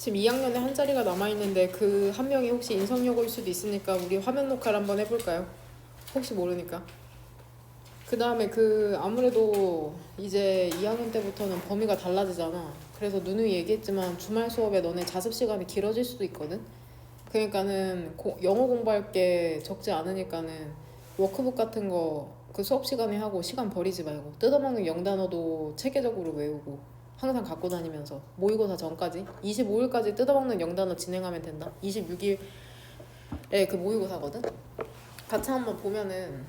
지금 2학년에 한 자리가 남아있는데 그 한 명이 혹시 인성여고일 수도 있으니까 우리 화면 녹화를 한번 해볼까요? 혹시 모르니까. 그 다음에 아무래도 이제 2학년 때부터는 범위가 달라지잖아. 그래서 누누이 얘기했지만 주말 수업에 너네 자습 시간이 길어질 수도 있거든. 그러니까는 영어 공부할 게 적지 않으니까는 워크북 같은 거 그 수업 시간에 하고 시간 버리지 말고 뜯어먹는 영단어도 체계적으로 외우고 항상 갖고 다니면서 모의고사 전까지 25일까지 뜯어먹는 영단어 진행하면 된다. 26일에 그 모의고사거든. 같이 한번 보면은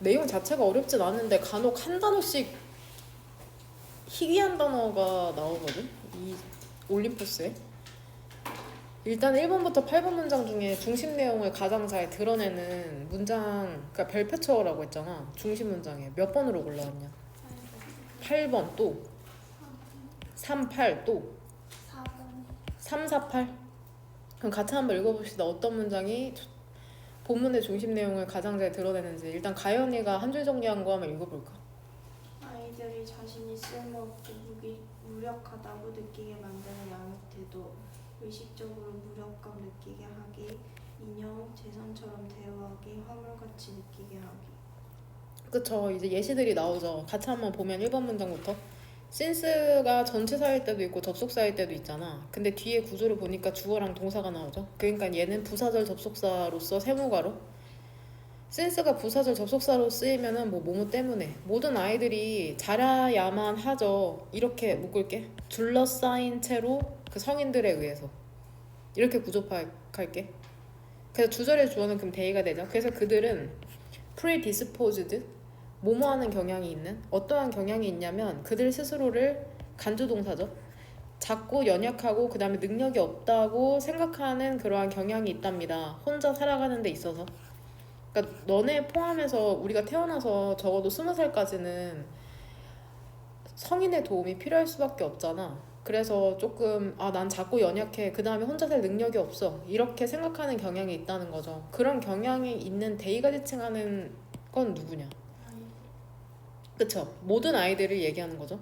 내용 자체가 어렵진 않은데 간혹 한 단어씩 희귀한 단어가 나오거든. 이 올림포스에. 일단 1번부터 8번 문장 중에 중심 내용을 가장 잘 드러내는 문장, 그러니까 별표처라고 했잖아. 중심 문장에 몇 번으로 골라왔냐? 8번 또 3, 8 또 3, 4, 8. 그럼 같이 한번 읽어봅시다. 어떤 문장이 본문의 중심 내용을 가장 잘 드러내는지. 일단 가연이가 한 줄 정리한 거 한번 읽어볼까? 아이들이 자신이 쓸모없고 무력하다고 느끼게 만드는 양육태도, 의식적으로 무력감 느끼게 하기, 인형, 재산처럼 대우하기, 화물같이 느끼게 하기. 그쵸. 이제 예시들이 나오죠. 같이 한번 보면 1번 문장부터 since가 전치사일 때도 있고 접속사일 때도 있잖아. 근데 뒤에 구조를 보니까 주어랑 동사가 나오죠. 그러니까 얘는 부사절 접속사로서 세무가로, since가 부사절 접속사로 쓰이면은 뭐뭐 때문에 모든 아이들이 잘해야만 하죠. 이렇게 묶을게. 둘러싸인 채로 그 성인들에 의해서 이렇게 구조파할게. 그래서 주절의 주어는 그럼 they가 되죠. 그래서 그들은 predisposed, 뭐뭐하는 경향이 있는, 어떠한 경향이 있냐면 그들 스스로를 간주동사죠. 작고 연약하고 그 다음에 능력이 없다고 생각하는 그러한 경향이 있답니다. 혼자 살아가는 데 있어서. 그러니까 너네 포함해서 우리가 태어나서 적어도 20살까지는 성인의 도움이 필요할 수밖에 없잖아. 그래서 조금 난 작고 연약해, 그 다음에 혼자 살 능력이 없어, 이렇게 생각하는 경향이 있다는 거죠. 그런 경향이 있는 데이가 지칭하는 건 누구냐? 그쵸? 모든 아이들을 얘기하는 거죠.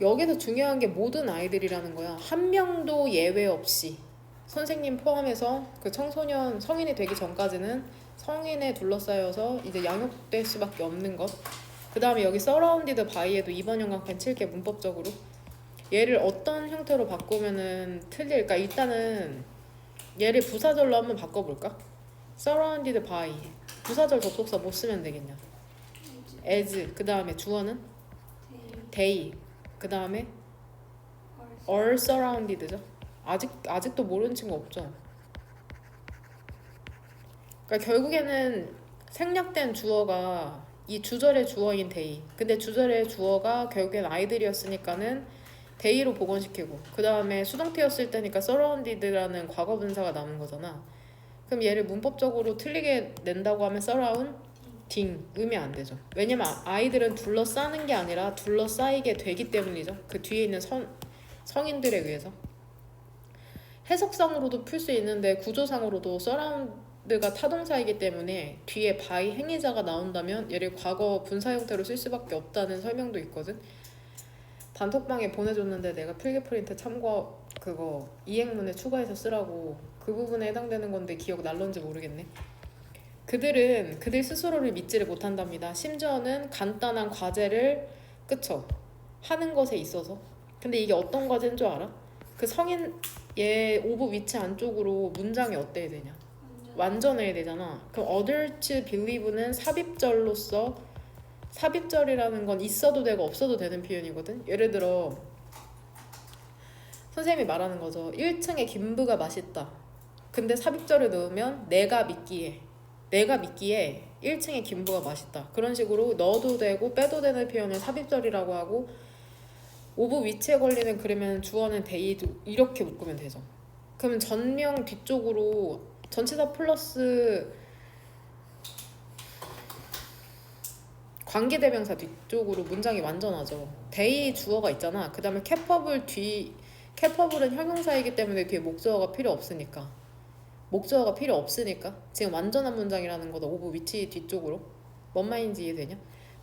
여기서 중요한 게 모든 아이들이라는 거야. 한 명도 예외 없이 선생님 포함해서 그 청소년 성인이 되기 전까지는 성인에 둘러싸여서 이제 양육될 수밖에 없는 것. 그 다음에 여기 surrounded by에도 2번 형광펜 칠게. 문법적으로 얘를 어떤 형태로 바꾸면은 틀릴까? 일단은 얘를 부사절로 한번 바꿔볼까? surrounded by 부사절 접속사 뭐 쓰면 되겠냐? as. 그 다음에 주어는 they. 그 다음에 all surrounded죠. 아직도 모르는 친구 없죠. 그러니까 결국에는 생략된 주어가 이 주절의 주어인 they. 근데 주절의 주어가 결국엔 아이들이었으니까는 they로 복원시키고, 그 다음에 수동태였을 때니까 surrounded라는 과거분사가 남은 거잖아. 그럼 얘를 문법적으로 틀리게 낸다고 하면 surrounding 의미 안 되죠. 왜냐면 아이들은 둘러싸는 게 아니라 둘러싸이게 되기 때문이죠. 그 뒤에 있는 성인들에 의해서. 해석상으로도 풀 수 있는데 구조상으로도 surround가 타동사이기 때문에 뒤에 by 행위자가 나온다면 얘를 과거 분사 형태로 쓸 수밖에 없다는 설명도 있거든. 단톡방에 보내줬는데 내가 필기 프린트 참고 그거 이행문에 추가해서 쓰라고, 그 부분에 해당되는 건데 기억 날런지 모르겠네. 그들은 그들 스스로를 믿지를 못한답니다. 심지어는 간단한 과제를 하는 것에 있어서. 근데 이게 어떤 과제인 줄 알아? 그 성인 얘 오브 위치 안쪽으로 문장이 어때야 되냐? 완전해야 되잖아. 그럼 adult believe는 삽입절로서, 삽입절이라는 건 있어도 되고 없어도 되는 표현이거든. 예를 들어 선생님이 말하는 거죠. 1층에 김부가 맛있다. 근데 삽입절을 넣으면 내가 믿기에 1층에 김부가 맛있다. 그런 식으로 넣어도 되고 빼도 되는 표현을 삽입절이라고 하고, 오브 위치에 걸리는 그러면 주어는 they도 이렇게 묶으면 되죠. 그러면 전명 뒤쪽으로 전치사 플러스 관계대명사 뒤쪽으로 문장이 완전하죠. they 주어가 있잖아. 그 다음에 capable은 형용사이기 때문에 뒤에 목적어가 필요 없으니까 지금 완전한 문장이라는 거다. 오브 위치 뒤쪽으로. 뭔 말인지 이해되냐?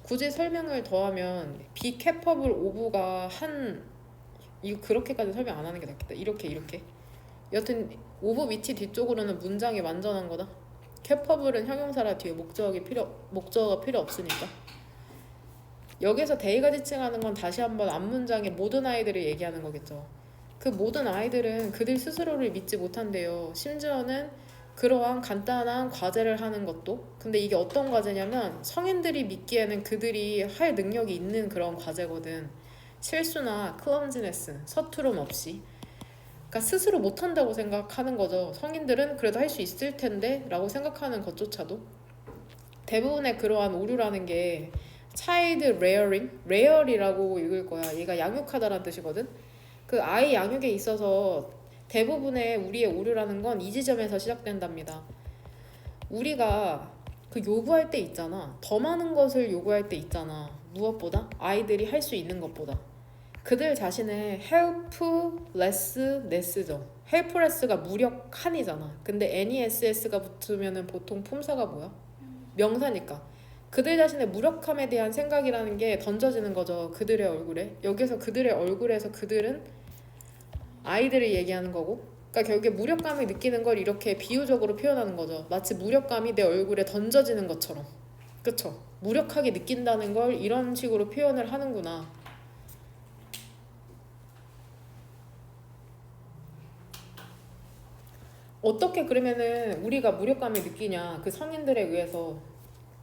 굳이 설명을 더하면 be capable of가 이거 그렇게까지 설명 안 하는 게 낫겠다. 이렇게 여튼 of 밑이 뒤쪽으로는 문장이 완전한 거다. capable은 형용사라 뒤에 목적어가 필요 없으니까. 여기서 데이가 지칭하는 건 다시 한번 앞문장의 모든 아이들을 얘기하는 거겠죠. 그 모든 아이들은 그들 스스로를 믿지 못한대요. 심지어는 그러한 간단한 과제를 하는 것도. 근데 이게 어떤 과제냐면 성인들이 믿기에는 그들이 할 능력이 있는 그런 과제거든. 실수나 클럼지네스, 서투름 없이. 그러니까 스스로 못한다고 생각하는 거죠. 성인들은 그래도 할 수 있을 텐데 라고 생각하는 것조차도. 대부분의 그러한 오류라는 게 child rearing이라고 읽을 거야. 얘가 양육하다라는 뜻이거든. 그 아이 양육에 있어서 대부분의 우리의 오류라는 건 이 지점에서 시작된답니다. 우리가 그 요구할 때 있잖아. 더 많은 것을 요구할 때 있잖아. 무엇보다? 아이들이 할 수 있는 것보다. 그들 자신의 helplessness죠. helpless가 무력한이잖아. 근데 ness가 붙으면 보통 품사가 뭐야? 명사니까. 그들 자신의 무력함에 대한 생각이라는 게 던져지는 거죠. 그들의 얼굴에. 여기서 그들의 얼굴에서 그들은 아이들을 얘기하는 거고, 그러니까 결국에 무력감을 느끼는 걸 이렇게 비유적으로 표현하는 거죠. 마치 무력감이 내 얼굴에 던져지는 것처럼. 그쵸? 무력하게 느낀다는 걸 이런 식으로 표현을 하는구나. 어떻게 그러면은 우리가 무력감을 느끼냐? 그 성인들에 의해서.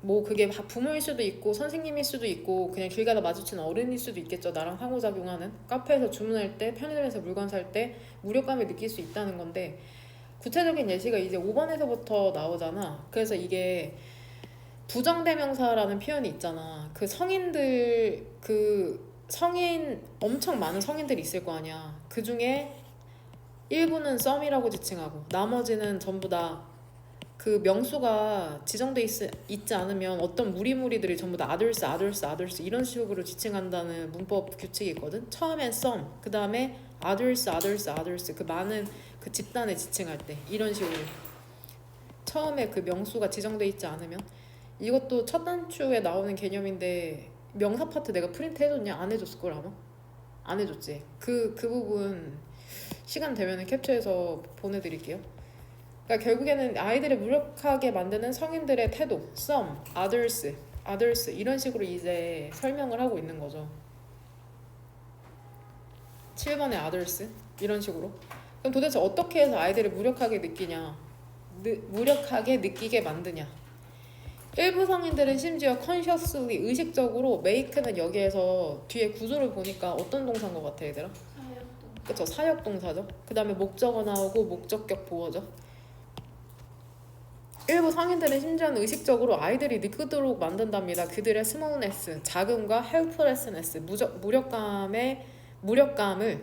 뭐 그게 부모일 수도 있고 선생님일 수도 있고 그냥 길 가다 마주치는 어른일 수도 있겠죠. 나랑 상호작용하는. 카페에서 주문할 때, 편의점에서 물건 살 때 무력감을 느낄 수 있다는 건데, 구체적인 예시가 이제 5번에서부터 나오잖아. 그래서 이게 부정대명사라는 표현이 있잖아. 그 성인 엄청 많은 성인들이 있을 거 아니야. 그 중에 일부는 썸이라고 지칭하고 나머지는 전부 다 그 명수가 지정돼 있지 않으면 어떤 무리들이 전부 다 others 이런 식으로 지칭한다는 문법 규칙이 있거든. 처음엔 some, 그 다음에 others 그 많은 그 집단에 지칭할 때 이런 식으로 처음에 그 명수가 지정돼 있지 않으면. 이것도 첫 단추에 나오는 개념인데 명사 파트 내가 프린트 해줬냐? 안 해줬을 걸 아마? 안 해줬지. 그 부분 시간 되면 캡처해서 보내드릴게요. 그러니까 결국에는 아이들을 무력하게 만드는 성인들의 태도, some, others 이런 식으로 이제 설명을 하고 있는 거죠. 7번의 others 이런 식으로. 그럼 도대체 어떻게 해서 아이들을 무력하게 느끼게 만드냐? 일부 성인들은 심지어 consciously 의식적으로 make는 여기에서 뒤에 구조를 보니까 어떤 동사인 것 같아 얘들아? 그쵸, 사역동사죠. 그 다음에 목적어 나오고 목적격 보어죠. 일부 성인들은 심지어는 의식적으로 아이들이 느끼도록 만든답니다. 그들의 smallness, 작음과 helplessness, 무력감을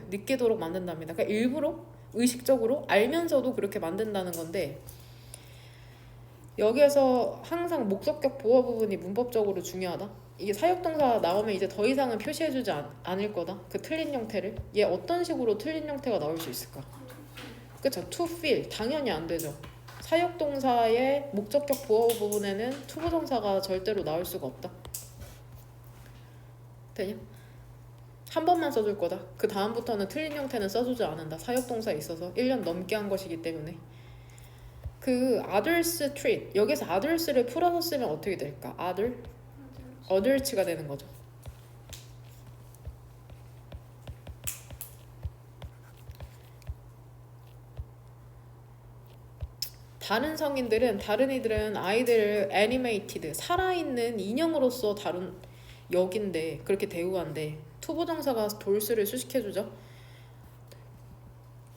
느끼도록 만든답니다. 그러니까 일부러 의식적으로 알면서도 그렇게 만든다는 건데, 여기에서 항상 목적격 보어 부분이 문법적으로 중요하다. 이게 사역동사 나오면 이제 더 이상은 표시해주지 않을 거다. 그 틀린 형태를. 얘 어떤 식으로 틀린 형태가 나올 수 있을까? 그쵸? to feel 당연히 안 되죠. 사역동사의 목적격 보어 부분에는 투부정사가 절대로 나올 수가 없다. 되냐? 한 번만 써줄 거다. 그 다음부터는 틀린 형태는 써주지 않는다. 사역동사에 있어서 1년 넘게 한 것이기 때문에. 그 others treat, 여기서 others를 풀어서 쓰면 어떻게 될까? others가 되는 거죠. 다른 이들은 아이들을 animated, 살아있는 인형으로서 여긴데 그렇게 대우한대. 투부정사가 돌수를 수식해주죠.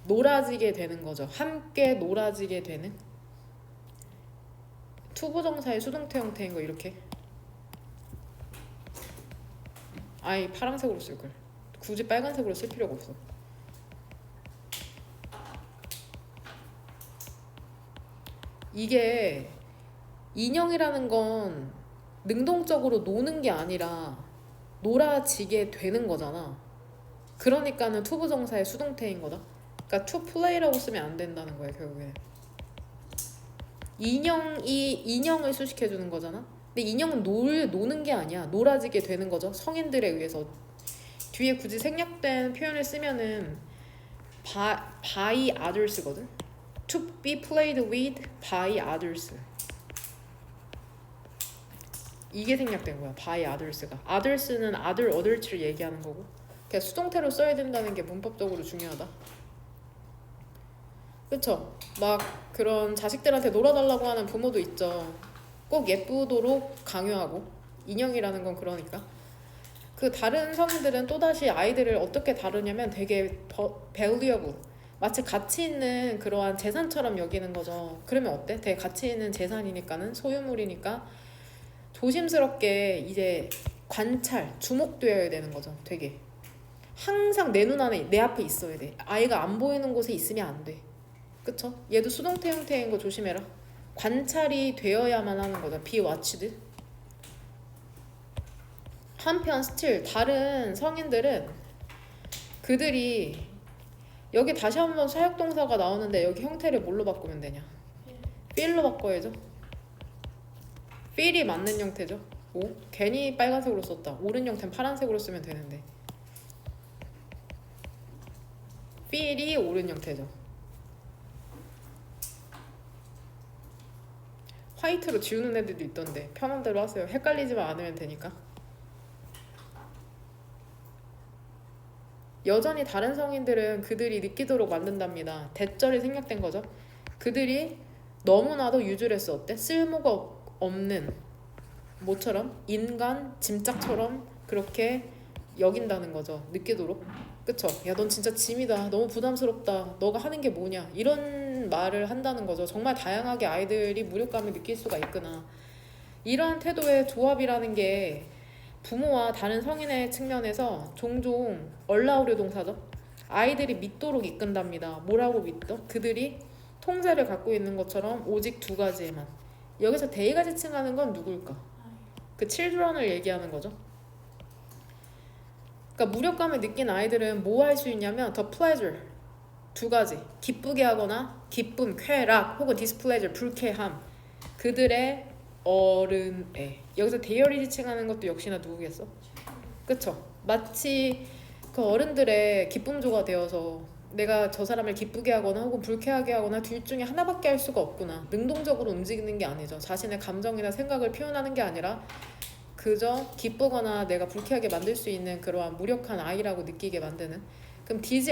놀아지게 되는 거죠. 함께 놀아지게 되는. 투부정사의 수동태 형태인 거 이렇게. 아이 파란색으로 쓸걸. 굳이 빨간색으로 쓸 필요가 없어. 이게 인형이라는 건 능동적으로 노는 게 아니라 놀아지게 되는 거잖아. 그러니까는 투부정사의 수동태인 거다. 그러니까 to play라고 쓰면 안 된다는 거야 결국에. 인형이 인형을 수식해 주는 거잖아. 근데 인형은 노는 게 아니야. 놀아지게 되는 거죠. 성인들에 의해서. 뒤에 굳이 생략된 표현을 쓰면은 by others거든. To be played with by others. 이게 생략된 거야. by others가. others는 others를 얘기하는 거고. 그냥 수동태로 써야 된다는 게 문법적으로 중요하다. 그쵸? 막 그런 자식들한테 놀아달라고 하는 부모도 있죠. 꼭 예쁘도록 강요하고. 인형이라는 건 그러니까. 그 다른 성인들은 또다시 아이들을 어떻게 다루냐면 되게 valuable, 마치 가치 있는 그러한 재산처럼 여기는 거죠. 그러면 어때? 되게 가치 있는 재산이니까는, 소유물이니까 조심스럽게 이제 관찰, 주목되어야 되는 거죠. 되게 항상 내 눈 안에, 내 앞에 있어야 돼. 아이가 안 보이는 곳에 있으면 안 돼. 그쵸? 얘도 수동태 형태인 거 조심해라. 관찰이 되어야만 하는 거죠. be watched. 한편 스틸 다른 성인들은 그들이 여기 다시 한번 사역동사가 나오는데 여기 형태를 뭘로 바꾸면 되냐? feel로 바꿔야죠. feel이 맞는 형태죠. 오? 괜히 빨간색으로 썼다. 옳은 형태는 파란색으로 쓰면 되는데 feel이 옳은 형태죠. 화이트로 지우는 애들도 있던데 편한 대로 하세요. 헷갈리지만 않으면 되니까. 여전히 다른 성인들은 그들이 느끼도록 만든답니다. 대절이 생략된 거죠. 그들이 너무나도 유즈레스 어때? 쓸모가 없는 뭐처럼? 인간 짐짝처럼 그렇게 여긴다는 거죠. 느끼도록. 그쵸? 야, 넌 진짜 짐이다. 너무 부담스럽다. 너가 하는 게 뭐냐? 이런 말을 한다는 거죠. 정말 다양하게 아이들이 무력감을 느낄 수가 있구나. 이러한 태도의 조합이라는 게 부모와 다른 성인의 측면에서 종종 얼라우려 동사죠. 아이들이 믿도록 이끈답니다. 뭐라고 믿어? 그들이 통제를 갖고 있는 것처럼 오직 두 가지에만. 여기서 대의가 지칭하는 건 누굴까? 그 children을 얘기하는 거죠. 그러니까 무력감을 느낀 아이들은 뭐 할 수 있냐면 the pleasure, 두 가지. 기쁘게 하거나 기쁨, 쾌락 혹은 displeasure, 불쾌함. 그들의 어른애. 여기서 대열이 지칭하는 것도 역시나 누구겠어? 그쵸? 마치 그 어른들의 기쁨조가 되어서 내가 저 사람을 기쁘게 하거나 혹은 불쾌하게 하거나 둘 중에 하나밖에 할 수가 없구나. 능동적으로 움직이는 게 아니죠. 자신의 감정이나 생각을 표현하는 게 아니라 그저 기쁘거나 내가 불쾌하게 만들 수 있는 그러한 무력한 아이라고 느끼게 만드는. 그럼 디즈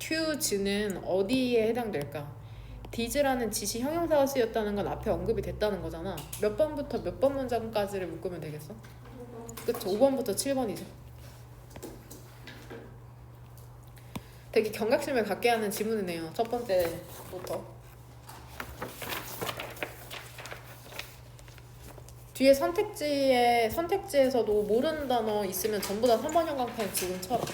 애티튜드는 어디에 해당될까? 디즈라는 지시 형용사가 쓰였다는 건 앞에 언급이 됐다는 거잖아. 몇 번부터 몇 번 문장까지를 묶으면 되겠어? 그쵸? 5번부터 7번이죠. 되게 경각심을 갖게 하는 지문이네요. 첫 번째부터. 뒤에 선택지에서도 모르는 단어 있으면 전부 다 3번 형광펜 지금처럼.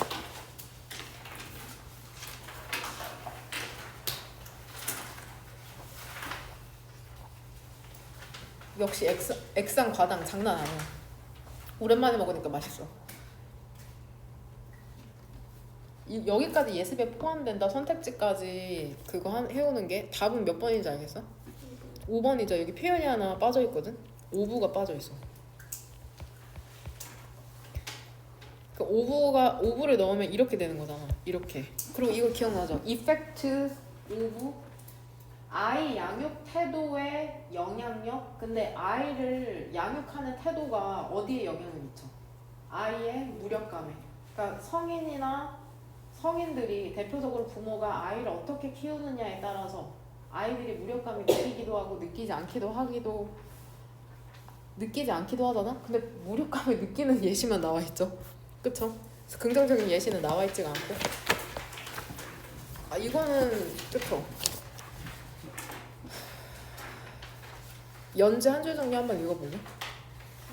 역시 액상 과당 장난 아니야. 오랜만에 먹으니까 맛있어. 여기까지 예습에 포함된다. 선택지까지 그거 해오는 게 답은 몇 번인지 알겠어? 5번이죠. 여기 표현이 하나 빠져있거든. 오브가 빠져있어. 그 오브를 넣으면 이렇게 되는 거잖아. 이렇게. 그리고 이거 기억나죠? 이펙트 오브 아이 양육 태도의 영향력. 근데 아이를 양육하는 태도가 어디에 영향을 미쳐? 아이의 무력감에. 그러니까 성인들이 대표적으로 부모가 아이를 어떻게 키우느냐에 따라서 아이들이 무력감을 느끼기도 하고 느끼지 않기도 하잖아. 근데 무력감을 느끼는 예시만 나와 있죠. 그쵸? 긍정적인 예시는 나와 있지가 않고. 이거는 그쵸? 연재 한 줄 정리 한번 읽어볼래?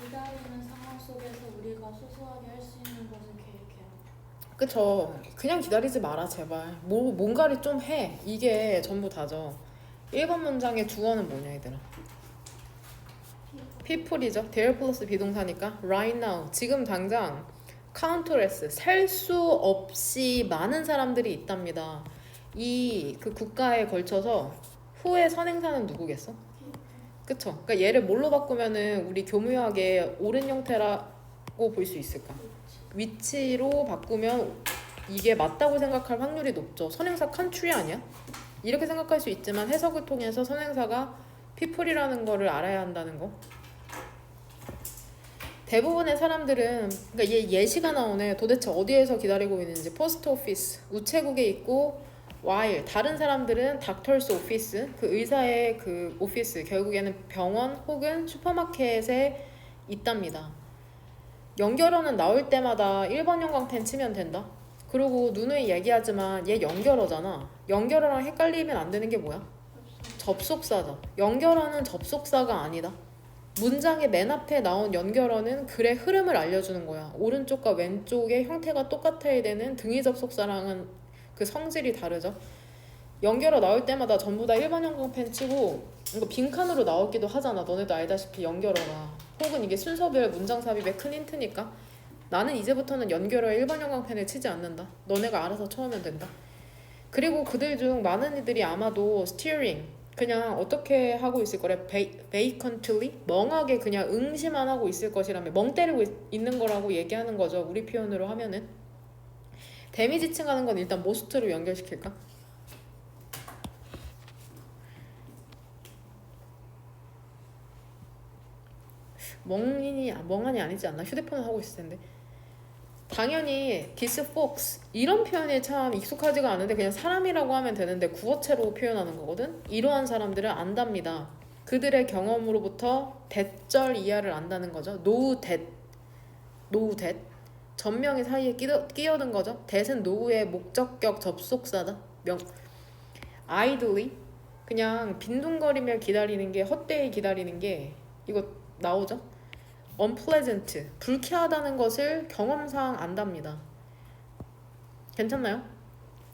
기다리는 상황 속에서 우리가 소소하게 할 수 있는 것을 계획해라. 그쵸? 그냥 기다리지 마라 제발. 뭔가를 좀 해. 이게 전부 다죠. 1번 문장의 주어는 뭐냐 얘들아? people이죠. there 플러스 비동사니까 right now, 지금 당장. countless, 셀 수 없이 많은 사람들이 있답니다. 이 그 국가에 걸쳐서 후에 선행사는 누구겠어? 그쵸? 그러니까 얘를 뭘로 바꾸면은 우리 교묘하게 옳은 형태라고 볼 수 있을까? 위치로 바꾸면 이게 맞다고 생각할 확률이 높죠. 선행사 country 아니야? 이렇게 생각할 수 있지만 해석을 통해서 선행사가 people이라는 거를 알아야 한다는 거. 대부분의 사람들은 그러니까 얘 예시가 나오네. 도대체 어디에서 기다리고 있는지. 포스트 오피스 우체국에 있고 while 다른 사람들은 닥터스 오피스 그 의사의 그 오피스 결국에는 병원 혹은 슈퍼마켓에 있답니다. 연결어는 나올 때마다 1번 형광펜 치면 된다. 그리고 누누이 얘기하지만 얘 연결어잖아. 연결어랑 헷갈리면 안 되는 게 뭐야? 접속사죠. 연결어는 접속사가 아니다. 문장의 맨 앞에 나온 연결어는 글의 흐름을 알려주는 거야. 오른쪽과 왼쪽의 형태가 똑같아야 되는 등위 접속사랑은 그 성질이 다르죠. 연결어 나올 때마다 전부 다 1번 형광펜 치고 이거 빈칸으로 나오기도 하잖아. 너네도 알다시피 연결어가. 혹은 이게 순서별 문장 삽입의 큰 힌트니까. 나는 이제부터는 연결어에 1번 형광펜을 치지 않는다. 너네가 알아서 쳐오면 된다. 그리고 그들 중 많은 이들이 아마도 steering 그냥 어떻게 하고 있을 거래? vacantly? 멍하게 그냥 응시만 하고 있을 것이라며 멍 때리고 있는 거라고 얘기하는 거죠. 우리 표현으로 하면은. 데미지 칭하는 건 일단 most로 연결시킬까? 멍하니 아니지 않나? 휴대폰을 하고 있을 텐데. 당연히 기스 폭스 이런 표현이 참 익숙하지가 않은데 그냥 사람이라고 하면 되는데 구어체로 표현하는 거거든. 이러한 사람들은 안답니다. 그들의 경험으로부터 대절 이하를 안다는 거죠. 노후 that 전명이 사이에 끼어든 거죠. that은 노후의 목적격 접속사다. idly 그냥 빈둥거리며 기다리는 게 헛되이 기다리는 게 이거 나오죠. unpleasant 불쾌하다는 것을 경험상 안답니다. 괜찮나요?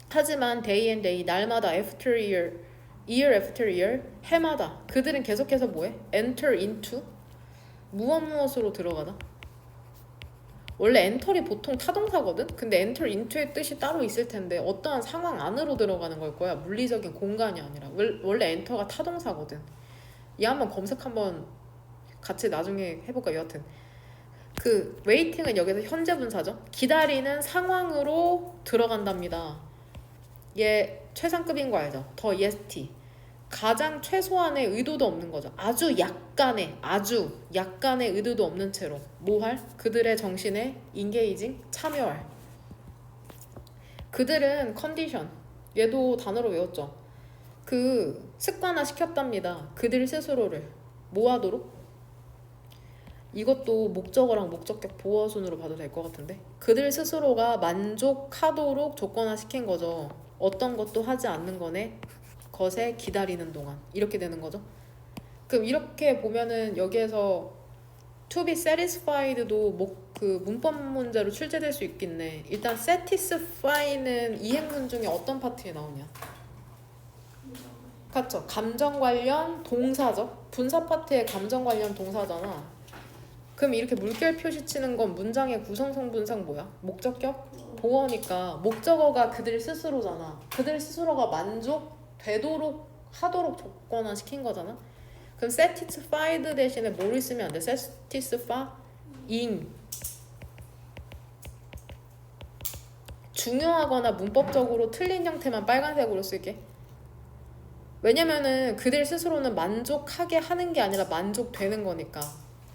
하지만 day and day 날마다 after year after year 해마다 그들은 계속해서 뭐해? enter into 무엇으로 들어가다. 원래 enter이 보통 타동사거든? 근데 enter into의 뜻이 따로 있을 텐데 어떠한 상황 안으로 들어가는 걸 거야. 물리적인 공간이 아니라. 원래 enter가 타동사거든. 이 한번 검색 한번 같이 나중에 해볼까. 여하튼 그 waiting은 여기서 현재 분사죠. 기다리는 상황으로 들어간답니다. 얘 최상급인 거 알죠? 더 est 가장 최소한의 의도도 없는 거죠. 아주 약간의 의도도 없는 채로 뭐 할? 그들의 정신에 engaging 참여할. 그들은 컨디션 얘도 단어로 외웠죠. 그 습관화 시켰답니다. 그들 스스로를 뭐 하도록? 이것도 목적어랑 목적격 보어순으로 봐도 될 것 같은데 그들 스스로가 만족하도록 조건화 시킨 거죠. 어떤 것도 하지 않는 거네. 것에 기다리는 동안 이렇게 되는 거죠. 그럼 이렇게 보면은 여기에서 to be satisfied도 그 문법 문제로 출제될 수 있겠네. 일단 satisfy는 이행문 중에 어떤 파트에 나오냐? 그렇죠. 감정 관련 동사죠. 분사 파트에 감정 관련 동사잖아. 그럼 이렇게 물결 표시 치는 건 문장의 구성 성분상 뭐야? 목적격? 보어니까 목적어가 그들 스스로잖아. 그들 스스로가 만족되도록 하도록 조건화 시킨 거잖아. 그럼 satisfied 대신에 뭐를 쓰면 안 돼? satisfying 중요하거나 문법적으로 틀린 형태만 빨간색으로 쓸게. 왜냐면은 그들 스스로는 만족하게 하는 게 아니라 만족되는 거니까.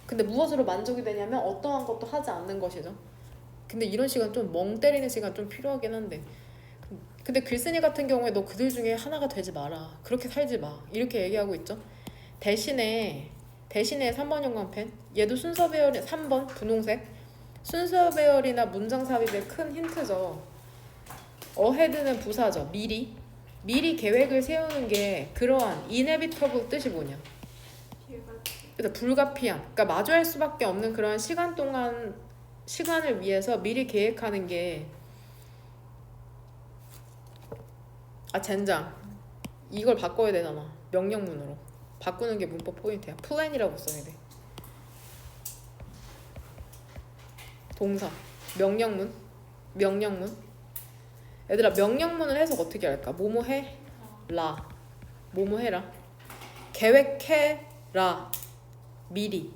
근데 무엇으로 만족이 되냐면 어떠한 것도 하지 않는 것이죠. 근데 이런 시간 좀 멍 때리는 시간 좀 필요하긴 한데 근데 글쓴이 같은 경우에 너 그들 중에 하나가 되지 마라. 그렇게 살지 마. 이렇게 얘기하고 있죠. 대신에 3번 형광펜 얘도 순서 배열이 3번 분홍색 순서 배열이나 문장 삽입의 큰 힌트죠. ahead는 부사죠. 미리 계획을 세우는 게 그러한 inevitable 뜻이 뭐냐? 불가피한. 그러니까 마주할 수밖에 없는 그러한 시간을 위해서 미리 계획하는 게 젠장. 이걸 바꿔야 되잖아. 명령문으로. 바꾸는 게 문법 포인트야. 플랜이라고 써야 돼. 동사. 명령문. 얘들아 명령문을 해석 어떻게 할까? 뭐뭐 해? 라. 뭐뭐 해라. 계획해. 미리.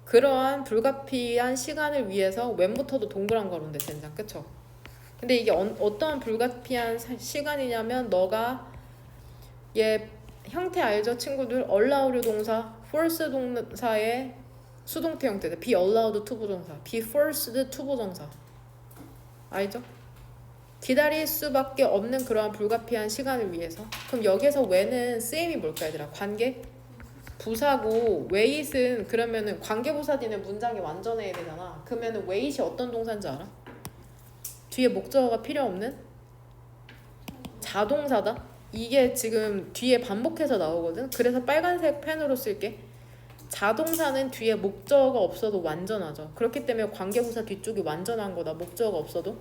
그러한 불가피한 시간을 위해서 웬부터도 동그란 가로인데 젠장 그쵸? 근데 이게 어떠한 불가피한 시간이냐면 너가 얘 형태 알죠 친구들? allowed 동사, force 동사의 수동태 형태다. be allowed to 부정사, be forced to 부정사. 알죠? 기다릴 수밖에 없는 그러한 불가피한 시간을 위해서. 그럼 여기서 when은 쓰임이 뭘까 얘들아? 관계? 부사고 wait은 그러면은 관계부사 뒤는 문장이 완전해야 되잖아. 그러면은 wait이 어떤 동사인지 알아? 뒤에 목적어가 필요 없는 자동사다. 이게 지금 뒤에 반복해서 나오거든. 그래서 빨간색 펜으로 쓸게. 자동사는 뒤에 목적어가 없어도 완전하죠. 그렇기 때문에 관계부사 뒤쪽이 완전한 거다. 목적어가 없어도.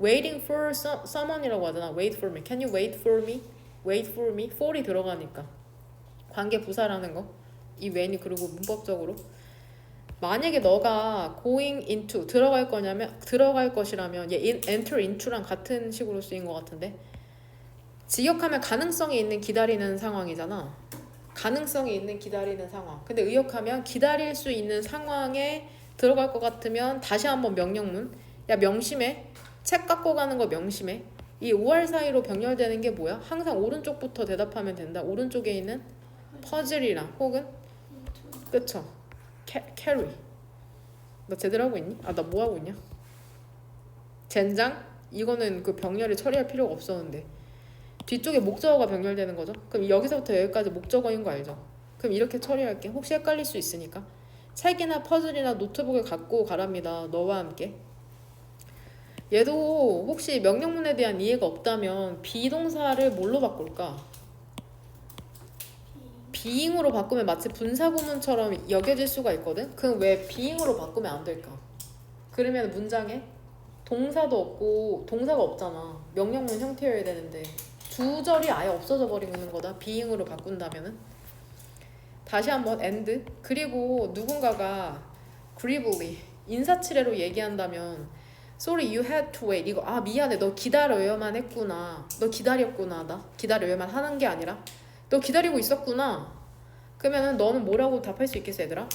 Waiting for someone이라고 하잖아. Wait for me. Can you wait for me? Wait for me. for이 들어가니까. 관계부사라는 거. 이 when이 그리고 문법적으로. 만약에 너가 going into 들어갈 것이라면 얘 enter into랑 같은 식으로 쓰인 것 같은데. 직역하면 가능성이 있는 기다리는 상황이잖아. 가능성이 있는 기다리는 상황. 근데 의역하면 기다릴 수 있는 상황에 들어갈 것 같으면 다시 한번 명령문. 야 명심해. 책 갖고 가는 거 명심해. 이 5할 사이로 병렬되는 게 뭐야? 항상 오른쪽부터 대답하면 된다. 오른쪽에 있는 퍼즐이랑 혹은 그쵸? 캐리. 너 제대로 하고 있니? 아 나 뭐 하고 있냐? 젠장? 이거는 그 병렬을 처리할 필요가 없었는데 뒤쪽에 목적어가 병렬되는 거죠. 그럼 여기서부터 여기까지 목적어인 거 알죠? 그럼 이렇게 처리할게. 혹시 헷갈릴 수 있으니까 책이나 퍼즐이나 노트북을 갖고 가랍니다. 너와 함께. 얘도 혹시 명령문에 대한 이해가 없다면 비동사를 뭘로 바꿀까? being으로 바꾸면 마치 분사구문처럼 여겨질 수가 있거든? 그럼 왜 being으로 바꾸면 안 될까? 그러면 문장에 동사도 없고 동사가 없잖아. 명령문 형태여야 되는데 두 절이 아예 없어져 버리는 거다. being으로 바꾼다면은. 다시 한번 and. 그리고 누군가가 agreeably 인사치레로 얘기한다면 sorry you had to wait. 이거 미안해 너 기다려야만 했구나. 너 기다렸구나. 나 기다려야만 하는 게 아니라 너 기다리고 있었구나. 그러면은 너는 뭐라고 답할 수 있겠어 얘들아?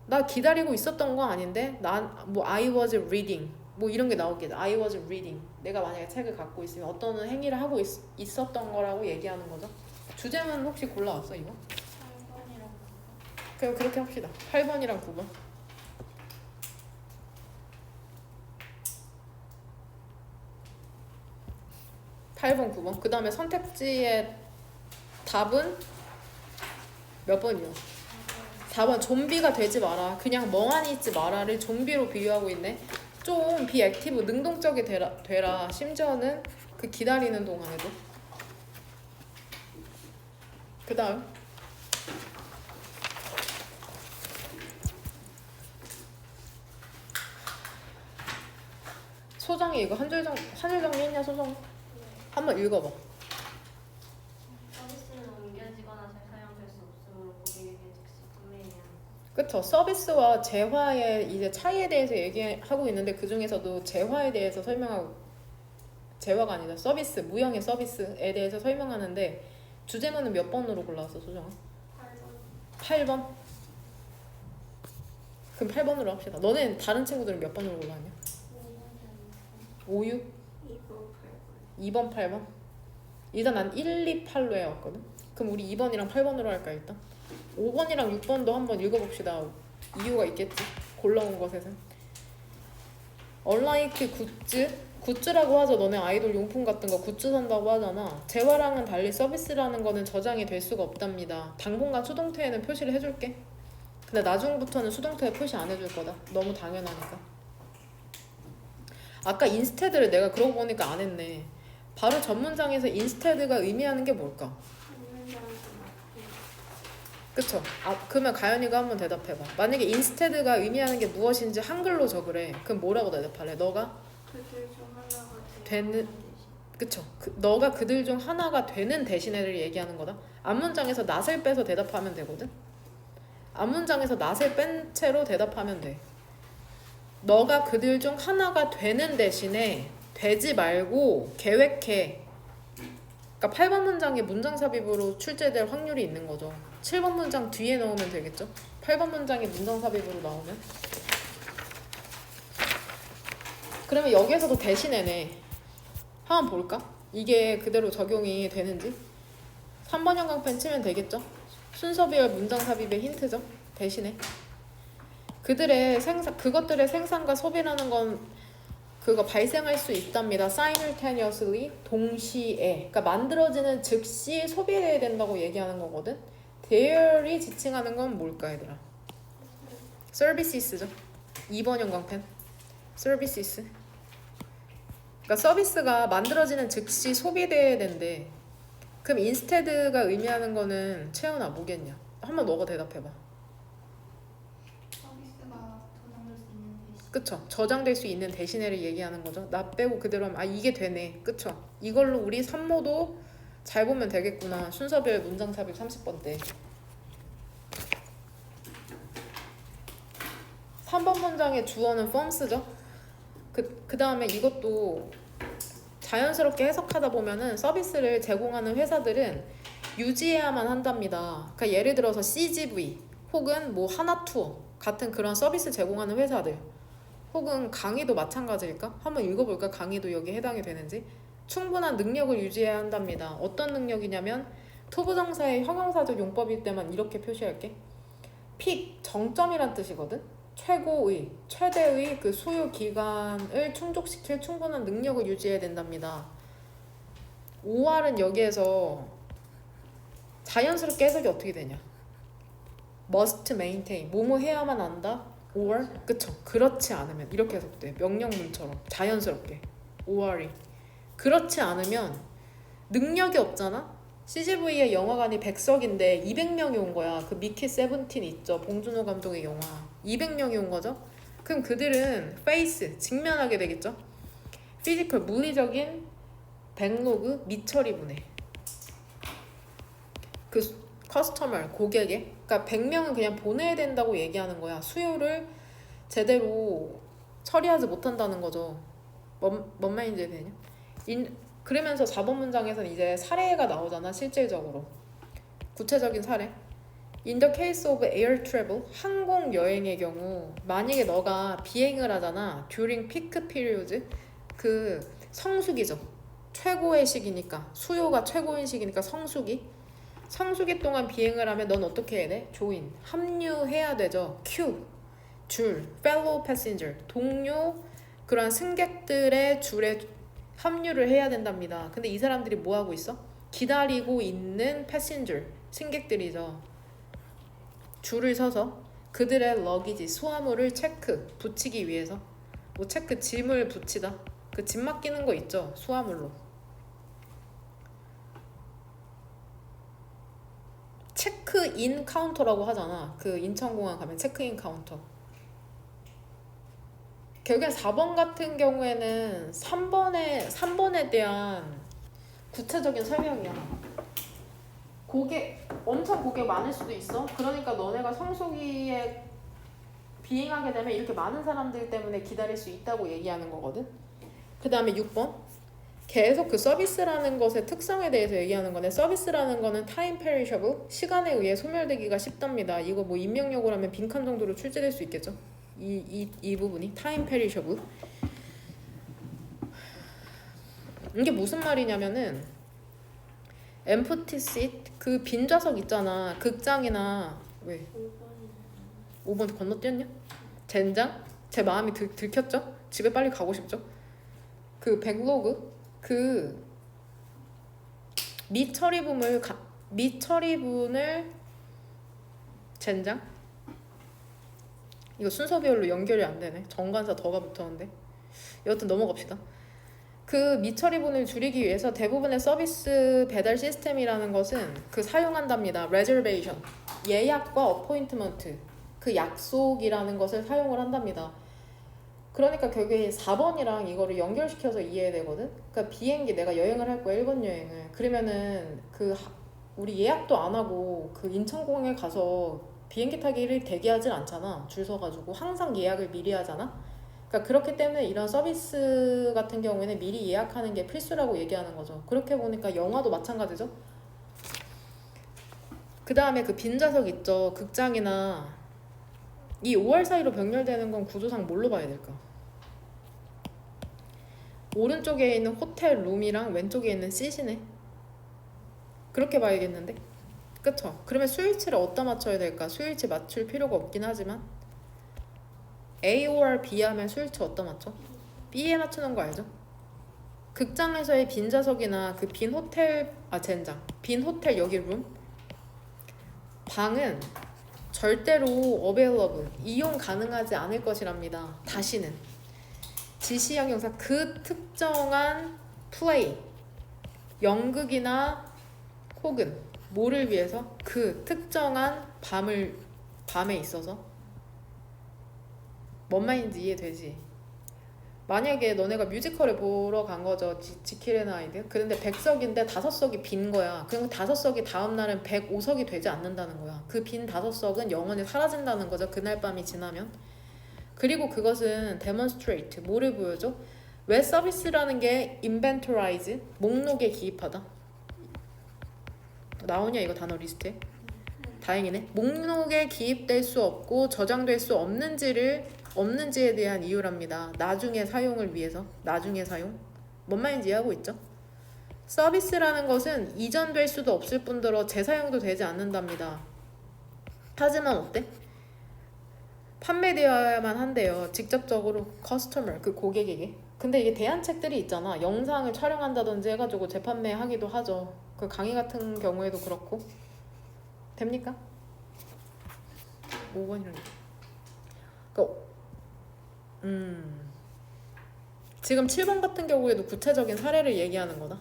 나 기다리고 있었던 거 아닌데 난 뭐 I was reading 뭐 이런 게 나오겠지. I was reading. 내가 만약에 책을 갖고 있으면 어떤 행위를 하고 있었던 거라고 얘기하는 거죠. 주제문 혹시 골라왔어 이거? 8번이라고. 그럼 그렇게 합시다. 8번이랑 9번. 8번, 9번. 그 다음에 선택지의 답은 몇 번이요? 4번. 좀비가 되지 마라. 그냥 멍하니 있지 마라를 좀비로 비유하고 있네. 좀 비액티브, 능동적이 되라. 심지어는 그 기다리는 동안에도. 그 다음. 소정이 이거 한 줄 정리했냐 소정? 한번 읽어봐. 서비스는 옮겨지거나 재사용될 수 없으므로 고객에게 즉시 판매해야 한다. 그쵸. 서비스와 재화의 이제 차이에 대해서 얘기하고 있는데 그 중에서도 재화에 대해서 설명하고 재화가 아니라 서비스, 무형의 서비스에 대해서 설명하는데 주제문은 몇 번으로 골라왔어 소정아? 8번. 그럼 8번으로 합시다. 너는 다른 친구들은 몇 번으로 골라왔냐? 5, 6? 2번, 8번? 일단 난 1, 2, 8로 해왔거든? 그럼 우리 2번이랑 8번으로 할까 일단? 5번이랑 6번도 한번 읽어봅시다. 이유가 있겠지? 골라온 것에는. 얼라이트 굿즈라고 하죠. 너네 아이돌 용품 같은 거 굿즈 산다고 하잖아. 재화랑은 달리 서비스라는 거는 저장이 될 수가 없답니다. 당분간 수동태에는 표시를 해줄게. 근데 나중부터는 수동태에 표시 안 해줄 거다. 너무 당연하니까. 아까 인스테드를 내가 그러고 보니까 안 했네. 바로 전문장에서 인스테드가 의미하는 게 뭘까? 그쵸? 그러면 가연이가 한번 대답해봐. 만약에 인스테드가 의미하는 게 무엇인지 한글로 적으래. 그럼 뭐라고 대답할래? 너가? 그들 중 하나가 되는 그쵸? 너가 그들 중 하나가 되는 대신에를 얘기하는 거다. 앞문장에서 낫을 빼서 대답하면 되거든. 앞문장에서 낫을 뺀 채로 대답하면 돼. 너가 그들 중 하나가 되는 대신에 되지 말고 계획해. 그러니까 8번 문장에 문장 삽입으로 출제될 확률이 있는 거죠. 7번 문장 뒤에 넣으면 되겠죠. 8번 문장에 문장 삽입으로 나오면. 그러면 여기에서도 대신에네. 한번 볼까? 이게 그대로 적용이 되는지. 3번 형광펜 치면 되겠죠. 순서 비율 문장 삽입의 힌트죠. 대신에 그것들의 생산과 소비라는 건 그거 발생할 수 있답니다. simultaneously, 동시에. 그러니까 만들어지는 즉시 소비해야 된다고 얘기하는 거거든. there이 지칭하는 건 뭘까 얘들아? services죠. 2번 형광펜. services. 그러니까 서비스가 만들어지는 즉시 소비돼야 된대. 그럼 instead가 의미하는 거는 채연아 뭐겠냐? 한번 너가 대답해봐. 서비스가 저장될 수 있는 대신. 그쵸? 저장될 수 있는 대신에를 얘기하는 거죠. 나 빼고 그대로 하면 아 이게 되네. 그쵸? 이걸로 우리 산모도 잘 보면 되겠구나. 순서별 문장 삽입 30번 때. 3번 문장의 주어는 forms죠. 그 다음에 이것도 자연스럽게 해석하다 보면은 서비스를 제공하는 회사들은 유지해야만 한답니다. 그러니까 예를 들어서 CGV 혹은 뭐 하나투어 같은 그런 서비스 제공하는 회사들 혹은 강의도 마찬가지일까? 한번 읽어볼까? 강의도 여기에 해당이 되는지. 충분한 능력을 유지해야 한답니다. 어떤 능력이냐면 투부정사의 형용사적 용법일 때만 이렇게 표시할게. 픽, 정점이란 뜻이거든. 최고의, 최대의 그 소요 기간을 충족시킬 충분한 능력을 유지해야 된답니다. 5R은 여기에서 자연스럽게 해석이 어떻게 되냐? must maintain, 뭐뭐 해야만 한다? or, 그쵸? 그렇지 않으면 이렇게 해석돼. 명령문처럼 자연스럽게 5R이 그렇지 않으면 능력이 없잖아? CGV의 영화관이 100석인데 200명이 온 거야. 그 미키 세븐틴 있죠? 봉준호 감독의 영화. 200명이 온 거죠? 그럼 그들은 face, 직면하게 되겠죠? 피지컬, 물리적인 백로그, 미처리분해. 그 커스터머, 고객에. 그러니까 100명은 그냥 보내야 된다고 얘기하는 거야. 수요를 제대로 처리하지 못한다는 거죠. 뭔 말인지 되냐? 그러면서 4번 문장에서는 이제 사례가 나오잖아. 실질적으로 구체적인 사례. In the case of air travel, 항공 여행의 경우 만약에 너가 비행을 하잖아. during peak period, 그 성수기죠. 최고의 시기니까, 수요가 최고인 시기니까 성수기 동안 비행을 하면 넌 어떻게 해야 돼? join, 합류해야 되죠. queue, 줄, fellow passenger, 동료 그런 승객들의 줄에 합류를 해야 된답니다. 근데 이 사람들이 뭐 하고 있어? 기다리고 있는 패신저, 승객들이죠. 줄을 서서 그들의 러기지, 수화물을 체크, 붙이기 위해서. 뭐 체크, 짐을 붙이다. 그 짐 맡기는 거 있죠, 수화물로. 체크인 카운터라고 하잖아. 그 인천공항 가면 체크인 카운터. 결국엔 4번 같은 경우에는 3번에 대한 구체적인 설명이야. 엄청 고객 많을 수도 있어. 그러니까 너네가 성수기에 비행하게 되면 이렇게 많은 사람들 때문에 기다릴 수 있다고 얘기하는 거거든. 그 다음에 6번. 계속 그 서비스라는 것의 특성에 대해서 얘기하는 거네. 서비스라는 거는 time perishable, 시간에 의해 소멸되기가 쉽답니다. 이거 뭐 임명력으로 하면 빈칸 정도로 출제될 수 있겠죠. 이 부분이 time perishable. 이게 무슨 말이냐면은 empty seat, 그 빈 좌석 있잖아. 극장이나 왜? 5번 건너뛰었냐? 젠장? 제 마음이 들켰죠? 집에 빨리 가고 싶죠? 그 백로그, 그 미처리분을 젠장? 이거 순서별로 연결이 안 되네. 정관사 더가 붙었는데. 여하튼 넘어갑시다. 그 미처리분을 줄이기 위해서 대부분의 서비스 배달 시스템이라는 것은 그 사용한답니다. reservation, 예약과 appointment, 그 약속이라는 것을 사용을 한답니다. 그러니까 결국에 4번이랑 이거를 연결시켜서 이해해야 되거든. 그러니까 비행기 내가 여행을 할 거야, 일본 여행을. 그러면은 우리 예약도 안 하고 그 인천공항에 가서 비행기 타기를 대기하진 않잖아. 줄 서가지고 항상 예약을 미리 하잖아. 그러니까 그렇기 때문에 이런 서비스 같은 경우에는 미리 예약하는 게 필수라고 얘기하는 거죠. 그렇게 보니까 영화도 마찬가지죠. 그 다음에 그 빈좌석 있죠. 극장이나 이 5월 사이로 병렬되는 건 구조상 뭘로 봐야 될까? 오른쪽에 있는 호텔 룸이랑 왼쪽에 있는 시시네. 그렇게 봐야겠는데? 그쵸? 그러면 스위치를 어디다 맞춰야 될까? 스위치 맞출 필요가 없긴 하지만 A or B 하면 스위치 어디다 맞춰? B에 맞추는 거 알죠? 극장에서의 빈좌석이나 그 빈 호텔 젠장 빈 호텔 여기 룸 방은 절대로 available 이용 가능하지 않을 것이랍니다. 다시는 지시형 형사 그 특정한 플레이 연극이나 혹은 뭐를 위해서 그 특정한 밤에 있어서 뭔 말인지 이해되지? 만약에 너네가 뮤지컬을 보러 간 거죠. 지킬 앤 하이드. 그런데 100석인데 5석이 빈 거야. 그럼 5석이 다음 날은 105석이 되지 않는다는 거야. 그 빈 5석은 영원히 사라진다는 거죠. 그날 밤이 지나면. 그리고 그것은 demonstrate 뭐를 보여줘? 웹 서비스라는 게 inventorize 목록에 기입하다. 나오냐 이거 단어 리스트에? 다행이네. 목록에 기입될 수 없고 저장될 수 없는지에 대한 이유랍니다. 나중에 사용을 위해서. 나중에 사용. 뭔 말인지 이해하고 있죠? 서비스라는 것은 이전될 수도 없을 뿐더러 재사용도 되지 않는답니다. 하지만 어때? 판매되어야만 한대요. 직접적으로 커스터머 그 고객에게. 근데 이게 대안책들이 있잖아. 영상을 촬영한다든지 해가지고 재판매하기도 하죠. 그 강의 같은 경우에도 그렇고. 됩니까? 5번이라는 지금 7번 같은 경우에도 구체적인 사례를 얘기하는 거다.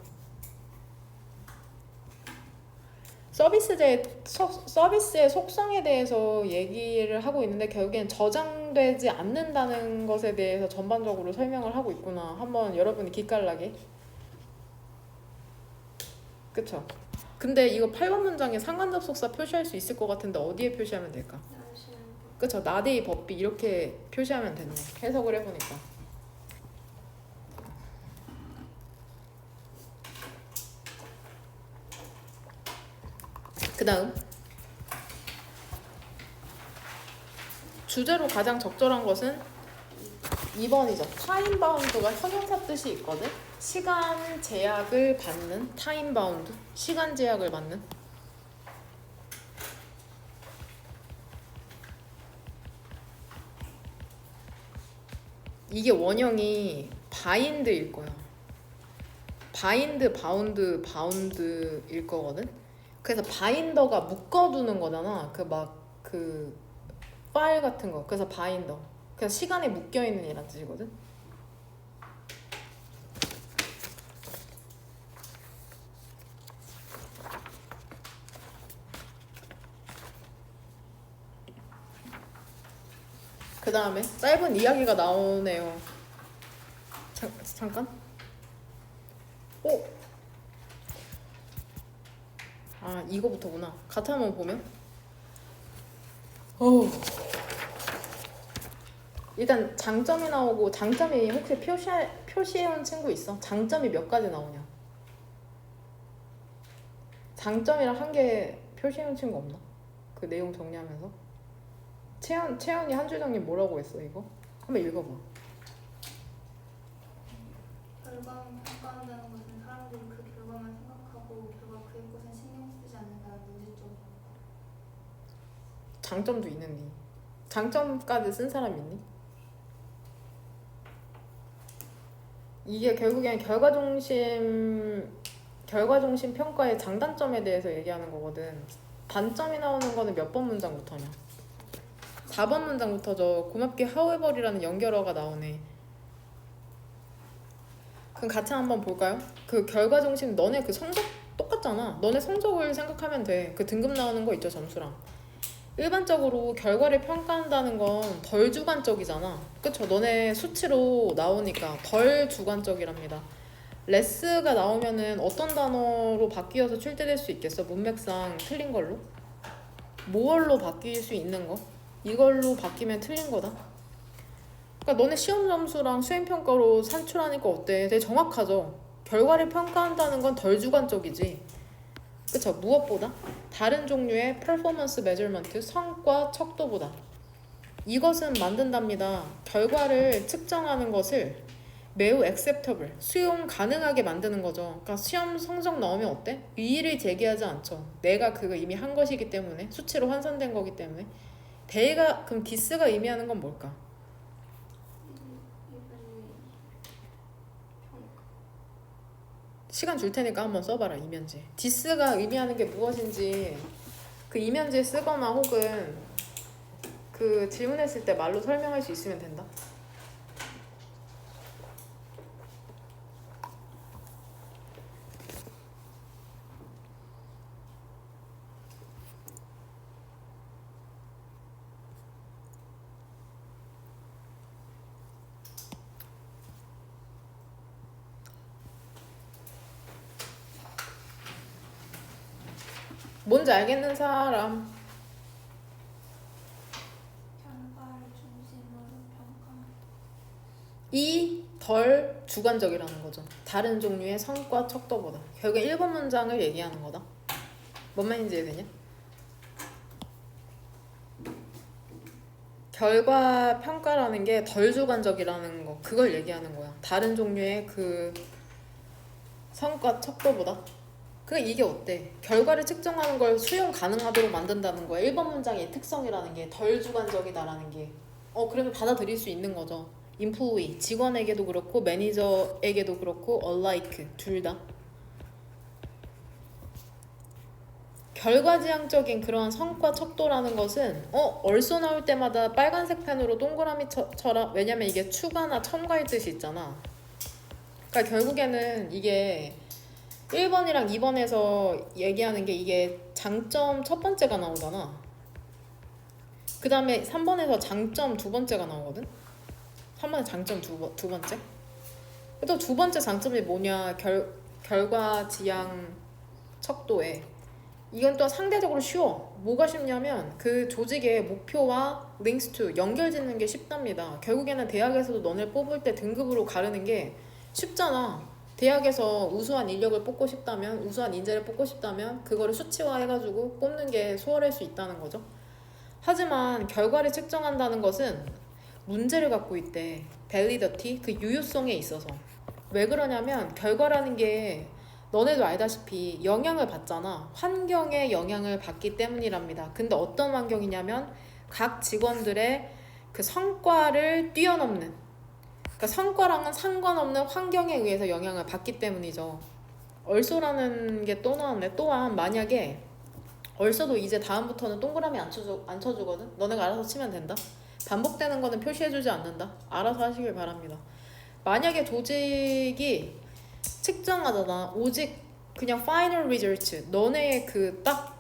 서비스의 속성에 대해서 얘기를 하고 있는데 결국엔 저장되지 않는다는 것에 대해서 전반적으로 설명을 하고 있구나. 한번 여러분이 기깔나게. 그쵸? 근데 이거 8번 문장에 상관 접속사 표시할 수 있을 것 같은데 어디에 표시하면 될까? 그쵸? 나데이 법비 이렇게 표시하면 됐네. 해석을 해보니까. 그 다음 주제로 가장 적절한 것은 2번이죠. 타임 바운드가 형용사 뜻이 있거든. 시간 제약을 받는 타임 바운드. 시간 제약을 받는. 이게 원형이 바인드일 거야. 바인드, 바운드일 거거든. 그래서 바인더가 묶어두는 거잖아. 그 파일 같은 거. 그래서 바인더. 그래서 시간에 묶여있는 이란 뜻이거든. 그 다음에 짧은 이야기가 나오네요. 잠깐. 이거부터구나. 같이 한번 보면. 일단 장점이 나오고, 장점이 혹시 표시해온 친구 있어? 장점이 몇 가지 나오냐? 장점이랑 한 개 표시해온 친구 없나? 그 내용 정리하면서. 채연이 한 줄 정리 뭐라고 했어 이거? 한번 읽어봐. 결과만 평가한다는 것은 사람들이 그 결과만 생각하고 결과 그의 것은 신경 쓰지 않는다는 문제점. 장점도 있는데 장점까지 쓴 사람 있니? 이게 결국엔 결과 중심 평가의 장단점에 대해서 얘기하는 거거든. 단점이 나오는 거는 몇 번 문장부터냐? 4번 문장부터죠. 고맙게 however이라는 연결어가 나오네. 그럼 같이 한번 볼까요? 그 결과 중심 너네 그 성적 똑같잖아. 너네 성적을 생각하면 돼. 그 등급 나오는 거 있죠, 점수랑. 일반적으로 결과를 평가한다는 건 덜 주관적이잖아. 그쵸? 너네 수치로 나오니까 덜 주관적이랍니다. 레스가 나오면은 어떤 단어로 바뀌어서 출제될 수 있겠어? 문맥상 틀린 걸로? 뭐로 바뀔 수 있는 거? 이걸로 바뀌면 틀린 거다. 그러니까 너네 시험 점수랑 수행 평가로 산출하니까 어때? 되게 정확하죠. 결과를 평가한다는 건 덜 주관적이지. 그쵸? 무엇보다 다른 종류의 퍼포먼스 메저먼트 성과 척도보다 이것은 만든답니다. 결과를 측정하는 것을 매우 acceptable 수용 가능하게 만드는 거죠. 그러니까 시험 성적 나오면 어때? 이의를 제기하지 않죠. 내가 그거 이미 한 것이기 때문에 수치로 환산된 거기 때문에 대가 그럼 디스가 의미하는 건 뭘까? 시간 줄 테니까 한번 써봐라. 이면지 디스가 의미하는 게 무엇인지 그 이면지에 쓰거나 혹은 그 질문했을 때 말로 설명할 수 있으면 된다. 뭔지 알겠는 사람? 결과를 중심으로 평가. 이 덜 주관적이라는 거죠. 다른 종류의 성과 척도보다. 결국 1번 문장을 얘기하는 거다. 뭔 말인지 이해되냐? 결과 평가라는 게 덜 주관적이라는 거 그걸 얘기하는 거야. 다른 종류의 그 성과 척도보다. 그러니까 이게 어때? 결과를 측정하는 걸 수용 가능하도록 만든다는 거야. 1번 문장의 특성이라는 게 덜 주관적이다라는 게. 그러면 받아들일 수 있는 거죠. 인플로이 직원에게도 그렇고 매니저에게도 그렇고 alike 둘 다. 결과지향적인 그런 성과 척도라는 것은 얼쏘 나올 때마다 빨간색 펜으로 동그라미처럼 왜냐면 이게 추가나 첨가의 뜻이 있잖아. 그러니까 결국에는 이게 1번이랑 2번에서 얘기하는 게 이게 장점 첫 번째가 나오잖아. 그 다음에 3번에서 장점 두 번째가 나오거든. 3번에 장점 두 번째. 또 두 번째 장점이 뭐냐? 결과 지향 척도에 이건 또 상대적으로 쉬워. 뭐가 쉽냐면 그 조직의 목표와 links to 연결 짓는 게 쉽답니다. 결국에는 대학에서도 너네 뽑을 때 등급으로 가르는 게 쉽잖아. 대학에서 우수한 인력을 뽑고 싶다면 우수한 인재를 뽑고 싶다면 그거를 수치화 해가지고 뽑는 게 수월할 수 있다는 거죠. 하지만 결과를 측정한다는 것은 문제를 갖고 있대. validity 그 유효성에 있어서. 왜 그러냐면 결과라는 게 너네도 알다시피 영향을 받잖아. 환경에 영향을 받기 때문이랍니다. 근데 어떤 환경이냐면 각 직원들의 그 성과를 뛰어넘는, 그러니까 성과랑은 상관없는 환경에 의해서 영향을 받기 때문이죠. 얼쏘라는 게 또 나왔네. 또한 만약에 얼쏘도 이제 다음부터는 동그라미 안 쳐주거든. 너네가 알아서 치면 된다. 반복되는 거는 표시해주지 않는다. 알아서 하시길 바랍니다. 만약에 조직이 측정하잖아. 오직 그냥 final result 너네의 그 딱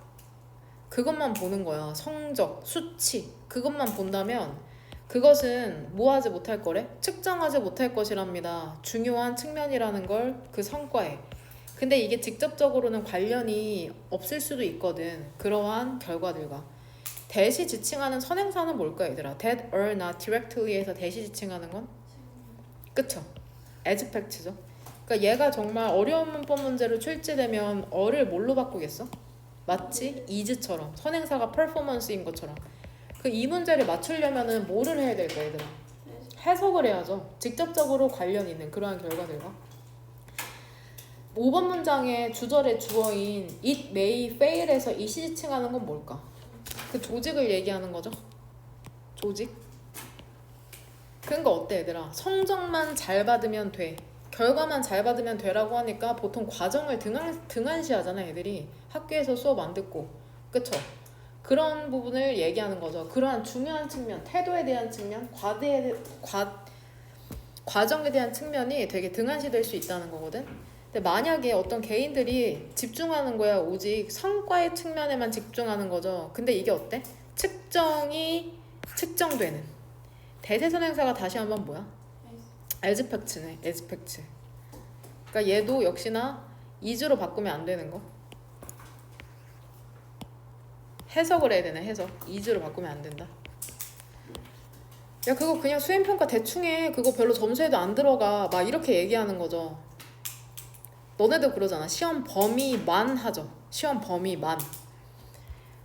그것만 보는 거야. 성적, 수치 그것만 본다면 그것은 뭐 하지 못할 거래? 측정하지 못할 것이랍니다. 중요한 측면이라는 걸 그 성과에. 근데 이게 직접적으로는 관련이 없을 수도 있거든. 그러한 결과들과. 대시 지칭하는 선행사는 뭘까 얘들아? that or not directly에서 대시 지칭하는 건? 그쵸? as fact죠. 그러니까 얘가 정말 어려운 문법 문제로 출제되면 어를 뭘로 바꾸겠어? 맞지? is처럼 선행사가 performance인 것처럼. 그 이 문제를 맞추려면은 뭐를 해야 될까 얘들아? 해석을 해야죠. 직접적으로 관련 있는 그러한 결과들과. 5번 문장의 주절의 주어인 it may fail에서 이 시지칭하는 건 뭘까? 그 조직을 얘기하는 거죠. 조직. 그러니까 어때 얘들아? 성적만 잘 받으면 돼. 결과만 잘 받으면 되라고 하니까 보통 과정을 등한시하잖아 애들이. 학교에서 수업 안 듣고. 그쵸? 그런 부분을 얘기하는 거죠. 그러한 중요한 측면, 태도에 대한 측면, 과정에 대한 측면이 되게 등한시될 수 있다는 거거든. 근데 만약에 어떤 개인들이 집중하는 거야 오직 성과의 측면에만 집중하는 거죠. 근데 이게 어때? 측정되는 대세선행사가 다시 한번 뭐야? as fact네. as fact. 그러니까 얘도 역시나 is로 바꾸면 안 되는 거. 해석을 해야 되네. 해석. is로 바꾸면 안 된다. 야 그거 그냥 수행평가 대충 해. 그거 별로 점수에도 안 들어가. 막 이렇게 얘기하는 거죠. 너네도 그러잖아. 시험 범위만 하죠. 시험 범위만.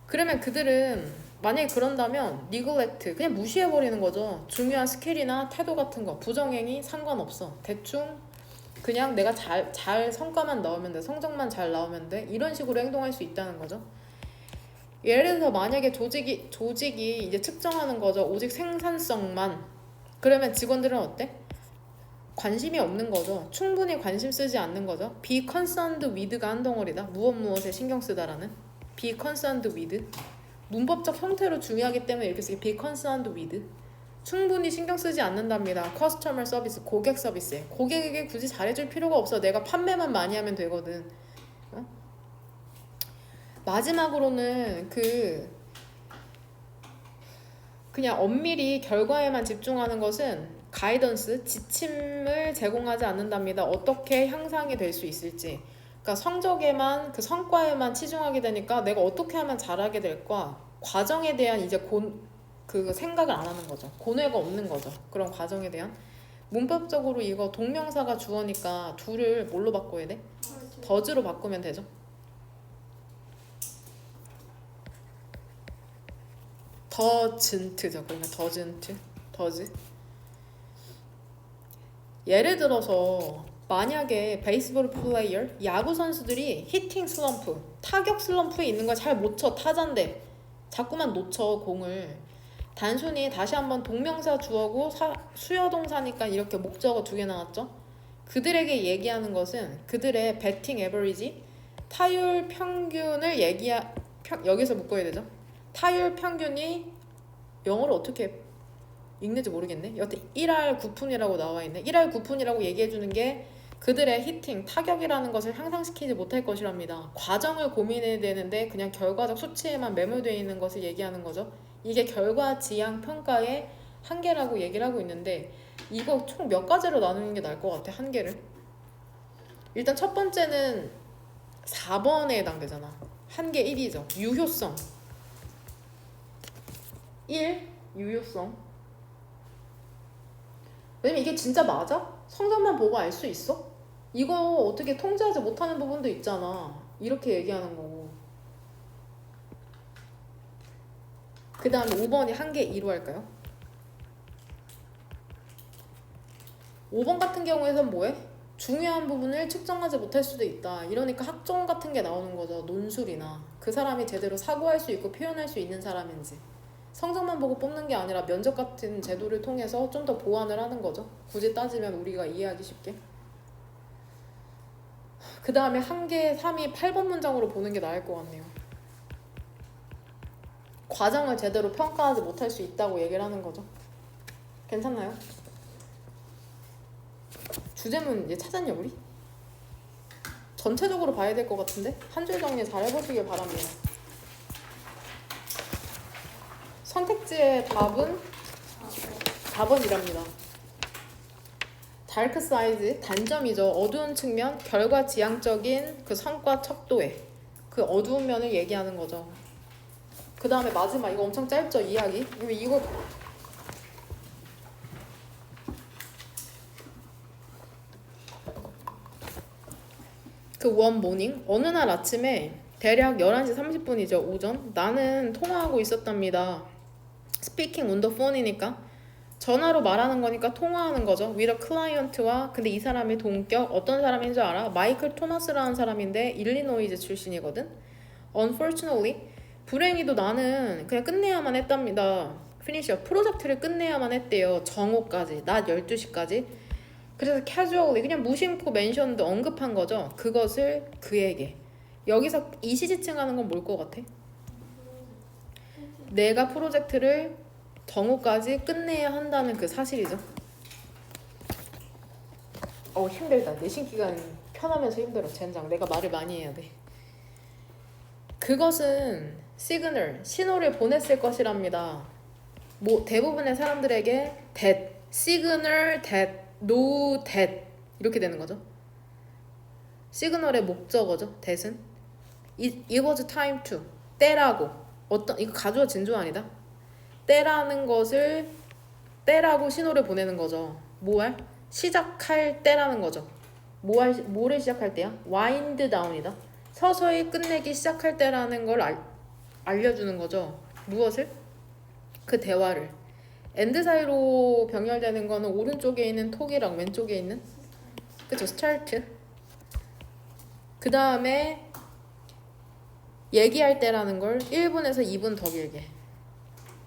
그러면 그들은 만약에 그런다면 neglect 그냥 무시해버리는 거죠. 중요한 스킬이나 태도 같은 거 부정행위 상관없어. 대충 그냥 내가 잘 성과만 나오면 돼. 성적만 잘 나오면 돼. 이런 식으로 행동할 수 있다는 거죠. 예를 들어서 만약에 조직이 이제 측정하는 거죠. 오직 생산성만. 그러면 직원들은 어때? 관심이 없는 거죠. 충분히 관심 쓰지 않는 거죠. be concerned with가 한 덩어리다. 무엇에 신경 쓰다라는. be concerned with. 문법적 형태로 중요하기 때문에 이렇게 쓰기. be concerned with. 충분히 신경 쓰지 않는답니다. customer service, 고객 서비스에. 고객에게 굳이 잘해줄 필요가 없어. 내가 판매만 많이 하면 되거든. 어? 마지막으로는 그냥 엄밀히 결과에만 집중하는 것은 가이던스, 지침을 제공하지 않는답니다. 어떻게 향상이 될 수 있을지. 그러니까 성적에만 그 성과에만 치중하게 되니까 내가 어떻게 하면 잘하게 될까? 과정에 대한 이제 그 생각을 안 하는 거죠. 고뇌가 없는 거죠. 그런 과정에 대한. 문법적으로 이거 동명사가 주어니까 둘을 뭘로 바꿔야 돼? 더즈로 바꾸면 되죠. 더즌트죠. 그러면 더즈. 예를 들어서 만약에 베이스볼 플레이어, 야구 선수들이 히팅 슬럼프, 타격 슬럼프에 있는 걸 잘 못 쳐. 타자인데 자꾸만 놓쳐 공을. 단순히 다시 한번 동명사 주어고 수여동사니까 이렇게 목적어 2개 나왔죠. 그들에게 얘기하는 것은 그들의 배팅 에버리지, 타율 평균을 여기서 묶어야 되죠. 타율 평균이 영어로 어떻게 읽는지 모르겠네. 여튼 1할 9푼이라고 나와 있네. 1할 9푼이라고 얘기해 주는 게 그들의 히팅, 타격이라는 것을 향상시키지 못할 것이랍니다. 과정을 고민해야 되는데 그냥 결과적 수치에만 매몰되어 있는 것을 얘기하는 거죠. 이게 결과 지향 평가의 한계라고 얘기를 하고 있는데 이거 총 몇 가지로 나누는 게 나을 것 같아. 한계를. 일단 첫 번째는 4번에 해당되잖아. 한계 1이죠. 유효성. 1. 유효성. 왜냐면 이게 진짜 맞아? 성적만 보고 알 수 있어? 이거 어떻게 통제하지 못하는 부분도 있잖아. 이렇게 얘기하는 거고. 그 다음에 5번이 한계 2로 할까요? 5번 같은 경우에선 뭐해? 중요한 부분을 측정하지 못할 수도 있다. 이러니까 학종 같은 게 나오는 거죠. 논술이나. 그 사람이 제대로 사고할 수 있고 표현할 수 있는 사람인지. 성적만 보고 뽑는 게 아니라 면접 같은 제도를 통해서 좀 더 보완을 하는 거죠. 굳이 따지면 우리가 이해하기 쉽게. 그 다음에 한계 3이 8번 문장으로 보는 게 나을 것 같네요. 과정을 제대로 평가하지 못할 수 있다고 얘기를 하는 거죠. 괜찮나요? 주제문 이제 찾았냐 우리? 전체적으로 봐야 될 것 같은데? 한 줄 정리 잘 해보시길 바랍니다. 선택지의 답은 4번이랍니다. 다크 사이즈, 단점이죠. 어두운 측면, 결과 지향적인 그 성과 척도에 그 어두운 면을 얘기하는 거죠. 그 다음에 마지막 이거 엄청 짧죠 이야기. 이거 그 원 모닝 어느 날 아침에 대략 11시 30분이죠 오전. 나는 통화하고 있었답니다. 스피킹 on the phone이니까 전화로 말하는 거니까 통화하는 거죠. with a client와. 근데 이 사람의 동격 어떤 사람인 줄 알아? 마이클 토마스라는 사람인데 일리노이즈 출신이거든. Unfortunately 불행히도 나는 그냥 끝내야만 했답니다. 피니셔 프로젝트를 끝내야만 했대요. 정오까지 낮 12시까지. 그래서 casually 그냥 무심코 mentioned 언급한 거죠. 그것을 그에게. 여기서 이시지칭하는 건 뭘 것 같아? 내가 프로젝트를 정오까지 끝내야 한다는 그 사실이죠. 힘들다. 내신 기간 편하면서 힘들어. 젠장. 내가 말을 많이 해야 돼. 그것은 시그널, 신호를 보냈을 것이랍니다. 대부분의 사람들에게 that, signal that, no that 이렇게 되는 거죠. 시그널의 목적어죠. that은 it was time to 때라고 이거 가주어 진주 아니다. 때라는 것을 때라고 신호를 보내는 거죠. 시작할 때라는 거죠. 뭐를 시작할 때야? 와인드 다운이다. 서서히 끝내기 시작할 때라는 걸 알려주는 거죠. 무엇을? 그 대화를. 엔드 사이로 병렬되는 거는 오른쪽에 있는 톡이랑 왼쪽에 있는 그쵸 스타트. 그 다음에 얘기할 때라는 걸 1분에서 2분 더 길게.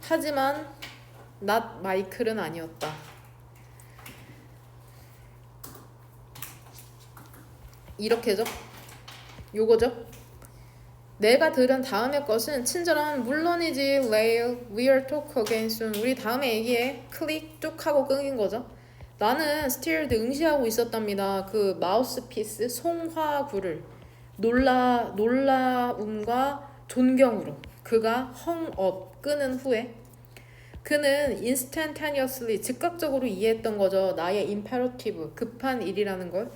하지만 not 마이클은 아니었다. 이렇게죠. 요거죠. 내가 들은 다음의 것은 친절한 물론이지 레일 we'll talk again soon. 우리 다음에 얘기해. 클릭 쭉 하고 끊긴 거죠. 나는 스틸드 응시하고 있었답니다. 그 마우스피스 송화구를 놀라움과 존경으로 그가 헝업 끄는 후에 그는 instantaneously 즉각적으로 이해했던 거죠. 나의 imperative 급한 일이라는 걸.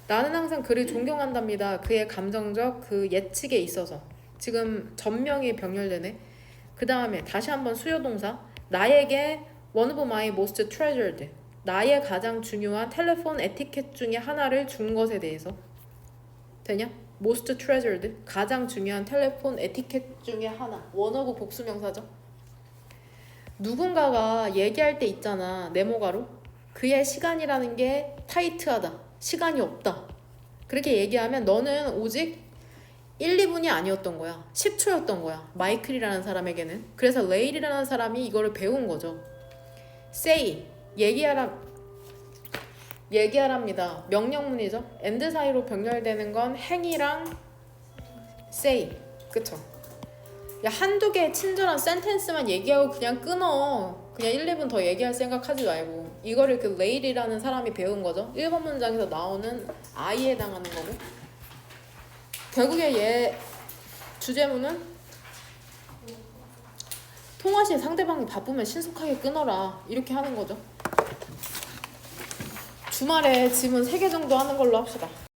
나는 항상 그를 존경한답니다. 그의 감정적 그 예측에 있어서. 지금 전명이 병렬되네. 그 다음에 다시 한번 수요동사. 나에게 one of my most treasured. 나의 가장 중요한 텔레폰 에티켓 중에 하나를 준 것에 대해서. 되냐? most treasured. 가장 중요한 텔레폰 에티켓 중에 하나. one of 복수명사죠. 누군가가 얘기할 때 있잖아. 네모가로. 그의 시간이라는 게 타이트하다. 시간이 없다. 그렇게 얘기하면 너는 오직 1, 2분이 아니었던 거야. 10초였던 거야. 마이클이라는 사람에게는. 그래서 레일이라는 사람이 이거를 배운 거죠. say, 얘기하랍니다. 명령문이죠. and 사이로 병렬되는 건 행이랑 say. 그쵸? 야, 한두 개의 친절한 센텐스만 얘기하고 그냥 끊어. 그냥 1, 2분 더 얘기할 생각하지 말고. 이거를 그 레일이라는 사람이 배운 거죠. 1번 문장에서 나오는 I에 해당하는 거고. 결국에 얘 주제문은 통화 시 상대방이 바쁘면 신속하게 끊어라. 이렇게 하는 거죠. 주말에 지문 3개 정도 하는 걸로 합시다.